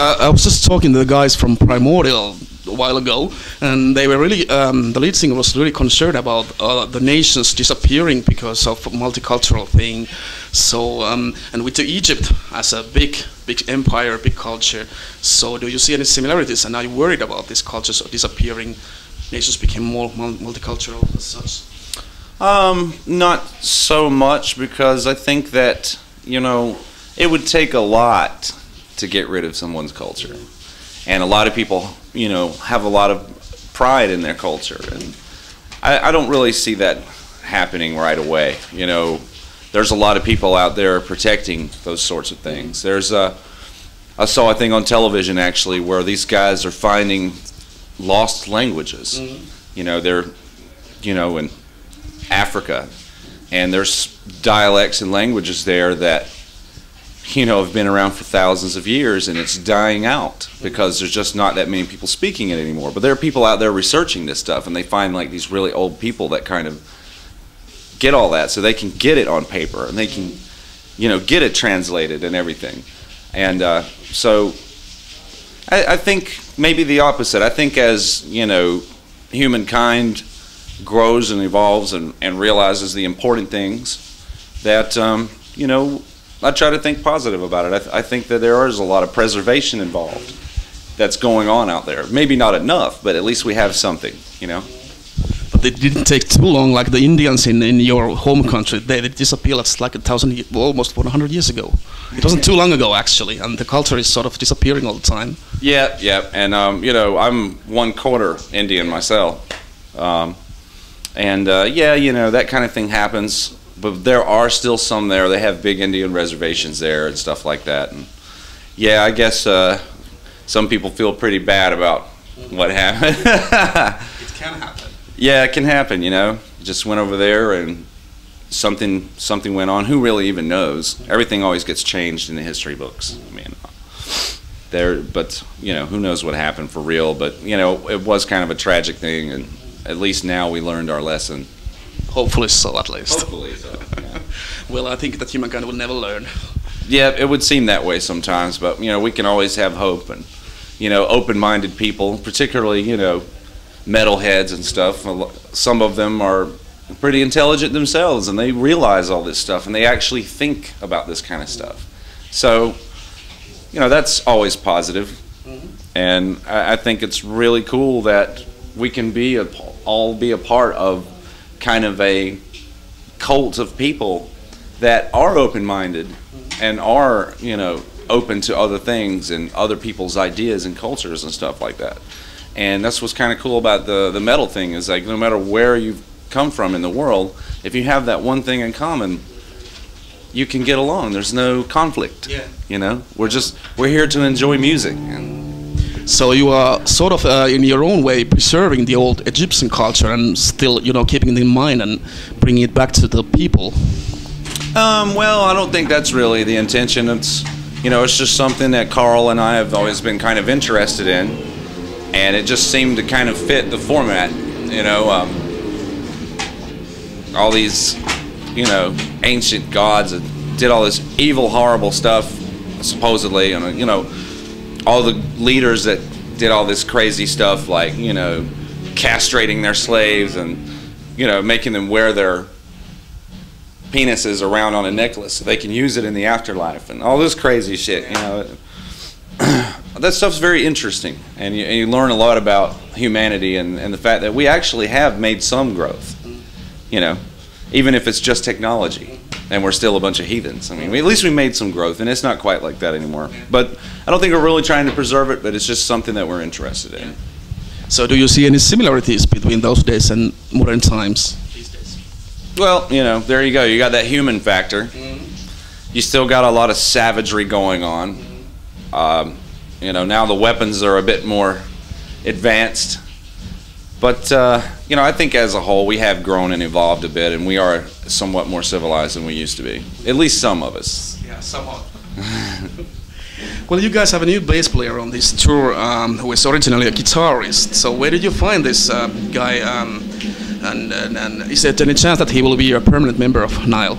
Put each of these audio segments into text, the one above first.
I was just talking to the guys from Primordial a while ago, and they were really, the lead singer was really concerned about the nations disappearing because of multicultural thing. So, and we took Egypt as a big empire, big culture. So do you see any similarities, and are you worried about these cultures disappearing? Nations became more multicultural as such? Not so much, because I think that, you know, it would take a lot to get rid of someone's culture. And a lot of people, you know, have a lot of pride in their culture. And I don't really see that happening right away. You know, there's a lot of people out there protecting those sorts of things. I saw a thing on television, actually, where these guys are finding lost languages. You know, they're, you know, in Africa, and there's dialects and languages there that, you know, have been around for thousands of years, and it's dying out because there's just not that many people speaking it anymore. But there are people out there researching this stuff, and they find like these really old people that kind of get all that, so they can get it on paper, and they can, you know, get it translated and everything. And so I think maybe the opposite. I think as, you know, humankind grows and evolves and realizes the important things, that, you know, I try to think positive about it. I think that there is a lot of preservation involved that's going on out there. Maybe not enough, but at least we have something, you know. But it didn't take too long, like the Indians in your home country. They disappeared like 1,000, almost 100 years ago. It wasn't too long ago, actually, and the culture is sort of disappearing all the time. Yeah, yeah, and you know, I'm 1/4 Indian myself, and yeah, you know, that kind of thing happens. But there are still some there. They have big Indian reservations there and stuff like that. And yeah, I guess some people feel pretty bad about what happened. It can happen. Yeah, it can happen, you know. Just went over there and something went on. Who really even knows? Everything always gets changed in the history books. I mean, but you know, who knows what happened for real? But you know, it was kind of a tragic thing, and at least now we learned our lesson. Hopefully so, at least. Hopefully so. Yeah. Well, I think that humankind will never learn. Yeah, it would seem that way sometimes, but you know, we can always have hope, and you know, open-minded people, particularly, you know, metalheads and stuff. Some of them are pretty intelligent themselves, and they realize all this stuff, and they actually think about this kind of stuff. So, you know, that's always positive. And I think it's really cool that we can all be a part of kind of a cult of people that are open-minded and are, you know, open to other things and other people's ideas and cultures and stuff like that. And that's what's kind of cool about the metal thing, is like no matter where you've come from in the world, if you have that one thing in common, you can get along. There's no conflict. Yeah. You know, we're here to enjoy music. And so you are sort of in your own way preserving the old Egyptian culture and still, you know, keeping it in mind and bringing it back to the people. Well, I don't think that's really the intention. It's, you know, it's just something that Carl and I have always been kind of interested in, and it just seemed to kind of fit the format. You know, all these, you know, ancient gods that did all this evil, horrible stuff, supposedly, and you know, all the leaders that did all this crazy stuff, like, you know, castrating their slaves and, you know, making them wear their penises around on a necklace so they can use it in the afterlife, and all this crazy shit, you know. That stuff's very interesting, and you learn a lot about humanity and the fact that we actually have made some growth, you know, even if it's just technology, and we're still a bunch of heathens. I mean, at least we made some growth, and it's not quite like that anymore. But I don't think we're really trying to preserve it, but it's just something that we're interested in. So do you see any similarities between those days and modern times? Well, you know, there you go. You got that human factor. You still got a lot of savagery going on. You know, now the weapons are a bit more advanced. But, you know, I think as a whole we have grown and evolved a bit, and we are somewhat more civilized than we used to be. At least some of us. Yeah, somewhat. Well, you guys have a new bass player on this tour who is originally a guitarist. So where did you find this guy? And is there any chance that he will be a permanent member of Nile?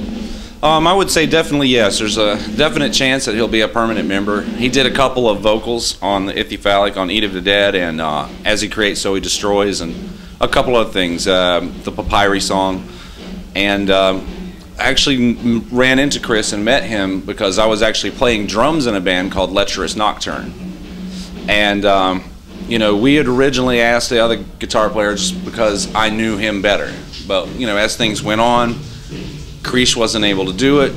I would say definitely yes. There's a definite chance that he'll be a permanent member. He did a couple of vocals on the Ithyphallic, on Eat of the Dead, and As He Creates, So He Destroys, and a couple other things, the Papyri song. And I actually ran into Chris and met him because I was actually playing drums in a band called Lecherous Nocturne. And, you know, we had originally asked the other guitar player just because I knew him better. But, you know, as things went on, Krish wasn't able to do it.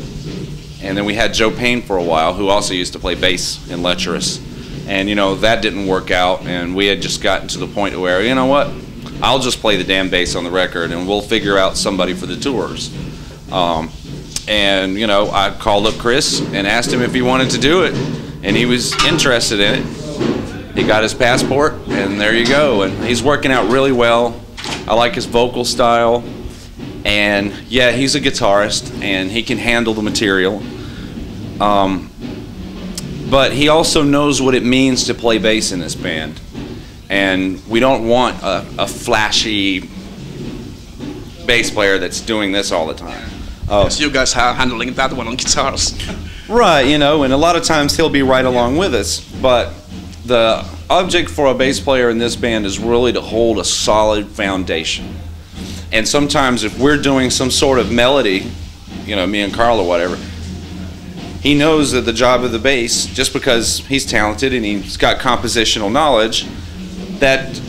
And then we had Joe Payne for a while, who also used to play bass in Lecherous. And, you know, that didn't work out. And we had just gotten to the point where, you know what, I'll just play the damn bass on the record and we'll figure out somebody for the tours. And, you know, I called up Chris and asked him if he wanted to do it. And he was interested in it. He got his passport, and there you go. And he's working out really well. I like his vocal style. And yeah, he's a guitarist, and he can handle the material. But he also knows what it means to play bass in this band. And we don't want a flashy bass player that's doing this all the time. So you guys are handling that one on guitars. Right, you know, and a lot of times he'll be right along with us. But the object for a bass player in this band is really to hold a solid foundation. And sometimes if we're doing some sort of melody, you know, me and Carl or whatever, he knows that the job of the bass, just because he's talented and he's got compositional knowledge, that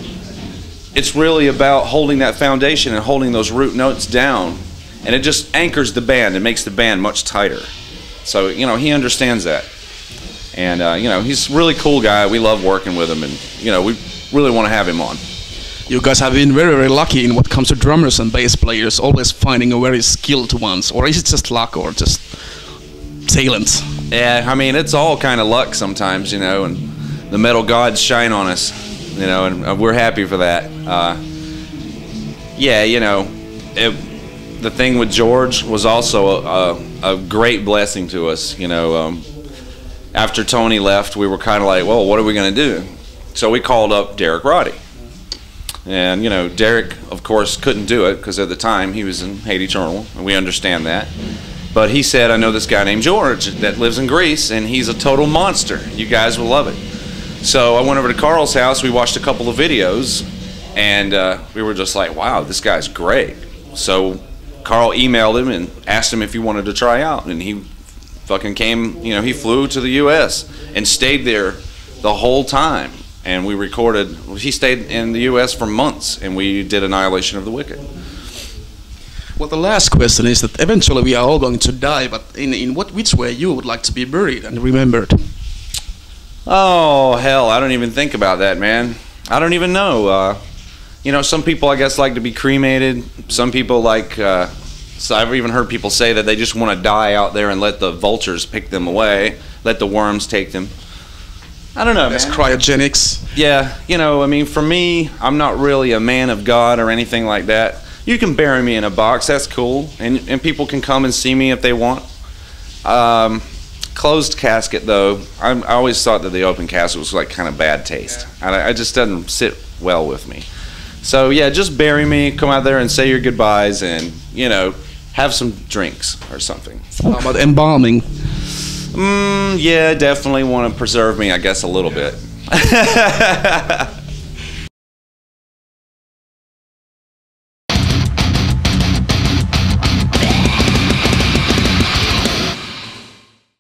it's really about holding that foundation and holding those root notes down. And it just anchors the band and makes the band much tighter. So, you know, he understands that. And, you know, he's a really cool guy. We love working with him, and, you know, we really want to have him on. You guys have been very, very lucky in what comes to drummers and bass players, always finding a very skilled ones. Or is it just luck or just talent? Yeah, I mean, it's all kind of luck sometimes, you know, and the metal gods shine on us, you know, and we're happy for that. Yeah, you know, the thing with George was also a great blessing to us, you know. After Tony left, we were kind of like, well, what are we going to do? So we called up Derek Roddy. And, you know, Derek, of course, couldn't do it because at the time he was in Hate Eternal, and we understand that. But he said, I know this guy named George that lives in Greece, and he's a total monster. You guys will love it. So I went over to Carl's house. We watched a couple of videos, and we were just like, wow, this guy's great. So Carl emailed him and asked him if he wanted to try out, and he fucking came, you know, he flew to the U.S. and stayed there the whole time. And we recorded, he stayed in the U.S. for months, and we did Annihilation of the Wicked. Well, the last question is that eventually we are all going to die, but in which way you would like to be buried and remembered? Oh, hell, I don't even think about that, man. I don't even know. You know, some people, I guess, like to be cremated. Some people like, so I've even heard people say that they just want to die out there and let the vultures pick them away, let the worms take them. I don't know, That's man. cryogenics. Yeah, you know, I mean, for me, I'm not really a man of God or anything like that. You can bury me in a box, that's cool, and people can come and see me if they want. Closed casket, though, I always thought that the open casket was like kind of bad taste. Yeah. It just doesn't sit well with me. So yeah, just bury me, come out there and say your goodbyes, and, you know, have some drinks or something. How about embalming? Yeah, definitely want to preserve me, I guess, a little bit.